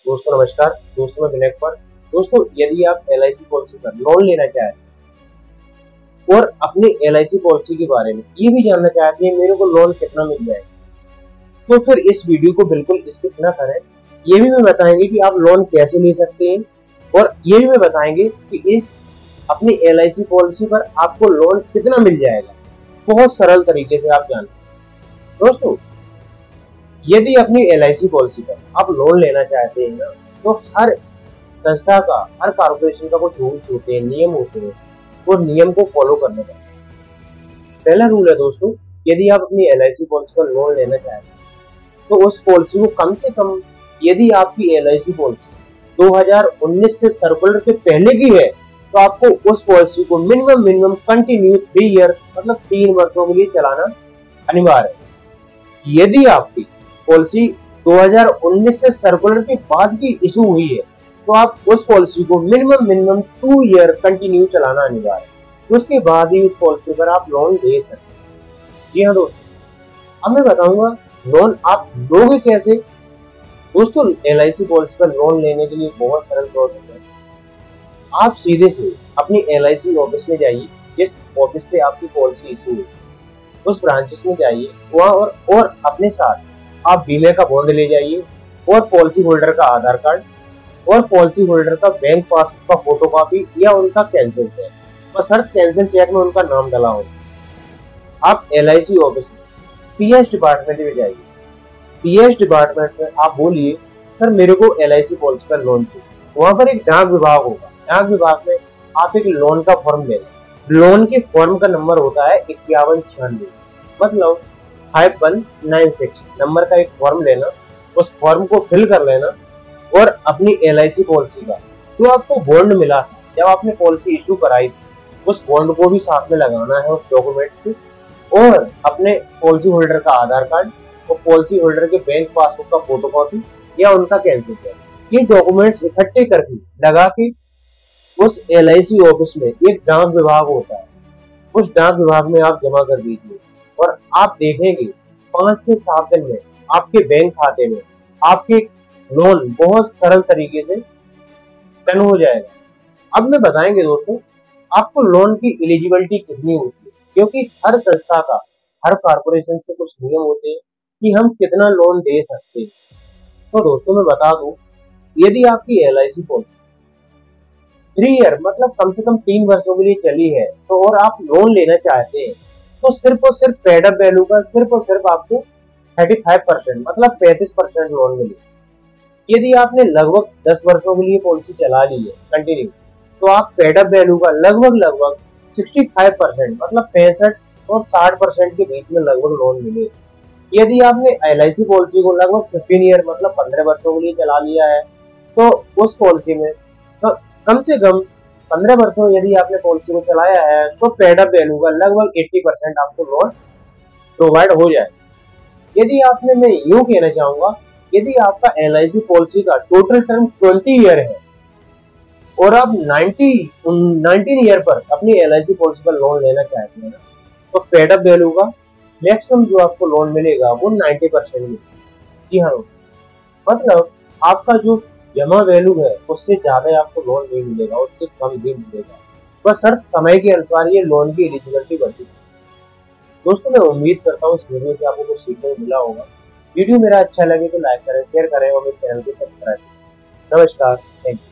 दोस्तों नमस्कार। दोस्तों मैं विनय कुमार। दोस्तों यदि आप LIC पॉलिसी पर लोन लेना चाहते और अपनी LIC पॉलिसी के बारे में ये भी जानना चाहते हैं मेरे को लोन कितना मिल जाएगा, तो फिर इस वीडियो को बिल्कुल स्किप ना करें। ये भी मैं बताएंगे कि आप लोन कैसे ले सकते हैं और ये भी मैं बताएंगे कि इस अपनी LIC पॉलिसी पर आपको लोन कितना मिल जाएगा। बहुत सरल तरीके से आप जानते हैं। दोस्तों यदि अपनी LIC पॉलिसी पर आप लोन लेना चाहते हैं ना, तो हर संस्था का, हर कॉर्पोरेशन का कुछ रूल्स होते हैं, नियम होते हैं, वो नियम को फॉलो करने का। पहला रूल है दोस्तों, यदि आप अपनी LIC पॉलिसी पर लोन लेना चाहते हैं तो उस पॉलिसी को कम से कम, यदि आपकी LIC पॉलिसी 2019 से सर्कुलर के पहले की है तो आपको उस पॉलिसी को मिनिमम कंटिन्यू 3 ईयर मतलब 3 वर्षों के लिए चलाना अनिवार्य है। यदि आपकी पॉलिसी 2019 से सर्कुलर के बाद की इशू हुई है तो आप उस पॉलिसी को मिनिमम 2 ईयर कंटिन्यू चलाना अनिवार्य है। उसके बाद ही उस पॉलिसी पर आप लोन ले सकते हैं। जी हाँ दोस्तों, अब मैं बताऊंगा लोन आप लोगे कैसे। दोस्तों LIC पॉलिसी पर लोन लेने के लिए बहुत सरल प्रोसेस है। आप सीधे से अपनी LIC ऑफिस में जाइए, जिस ऑफिस से आपकी पॉलिसी इशू हुई उस ब्रांचेस में जाइए वहाँ और अपने साथ आप बीमे का बॉन्ड ले जाइए और पॉलिसी होल्डर का आधार कार्ड और पॉलिसी होल्डर का बैंक पासबुक का फोटोकॉपी या उनका कैंसिल चेक। बस हर कैंसिल चेक में उनका नाम डला हो। आप LIC ऑफिस में PS डिपार्टमेंट में जाइए। PS डिपार्टमेंट में आप बोलिए सर मेरे को LIC पॉलिसी पर लोन चाहिए। वहाँ पर एक डाक विभाग होगा। डाक विभाग में आप एक लोन का फॉर्म लेना। लोन के फॉर्म का नंबर होता है 5196 मतलब 5196 नंबर का एक फॉर्म लेना। उस फॉर्म को फिल कर लेना और अपनी LIC पॉलिसी का जो आपको बॉन्ड मिला था जब आपने पॉलिसी इशू कराई थी उस बॉन्ड को भी साथ में लगाना है उस डॉक्यूमेंट्स के, और अपने पॉलिसी होल्डर का आधार कार्ड और पॉलिसी होल्डर के बैंक पासबुक का फोटोकॉपी या उनका कैंसिल चेक, ये डॉक्यूमेंट्स इकट्ठे करके लगा के उस LIC ऑफिस में एक डाक विभाग होता है, उस डाक विभाग में आप जमा कर दीजिए और आप देखेंगे 5 से 7 दिन में आपके बैंक खाते में आपके लोन बहुत सरल तरीके से डन हो जाएगा। अब मैं बताएंगे दोस्तों आपको लोन की एलिजिबिलिटी कितनी होती है, क्योंकि हर संस्था का, हर कॉर्पोरेशन से कुछ नियम होते हैं कि हम कितना लोन दे सकते हैं। तो दोस्तों मैं बता दूं, यदि आपकी LIC पॉलिसी 3 ईयर मतलब कम से कम 3 वर्षों के लिए चली है तो और आप लोन लेना चाहते हैं तो सिर्फ और सिर्फ पेड अप वैल्यू का सिर्फ और सिर्फ आपको 35% मतलब 35% लोन मिलेगा। यदि आपने लगभग 10 वर्षों के लिए पॉलिसी चला ली है कंटिन्यू तो आप पेड अप वैल्यू का लगभग 65% मतलब 65 और 60% के बीच में लगभग लोन मिलेगा। यदि आपने LIC पॉलिसी को लगभग 15 ईयर मतलब 15 वर्षों के लिए चला लिया है तो उस पॉलिसी में तो कम से कम 15 वर्षों यदि आपने पॉलिसी को चलाया है तो पेड अप वैल्यू का लगभग 80% आपको लोन प्रोवाइड हो जाए। यदि आपने, मैं यूं कहना चाहूंगा, यदि आपका LIC पॉलिसी का टोटल टर्म 20 ईयर है और आप 19 ईयर पर अपनी LIC पॉलिसी पर लोन लेना चाहते हैं तो पेड अप वैल्यू का मैक्सिमम जो आपको लोन मिलेगा वो 90% मिलेगा। जी हाँ, मतलब आपका जो जमा वैल्यू है उससे ज्यादा आपको लोन नहीं मिलेगा, उससे कम भी मिलेगा। बस हर समय के अनुसार ये लोन की एलिजिबिलिटी बढ़ती है। दोस्तों मैं उम्मीद करता हूँ इस वीडियो से आपको कुछ सीखने को मिला होगा। वीडियो मेरा अच्छा लगे तो लाइक करें, शेयर करें और मेरे चैनल को सब्सक्राइब करें। नमस्कार, थैंक यू।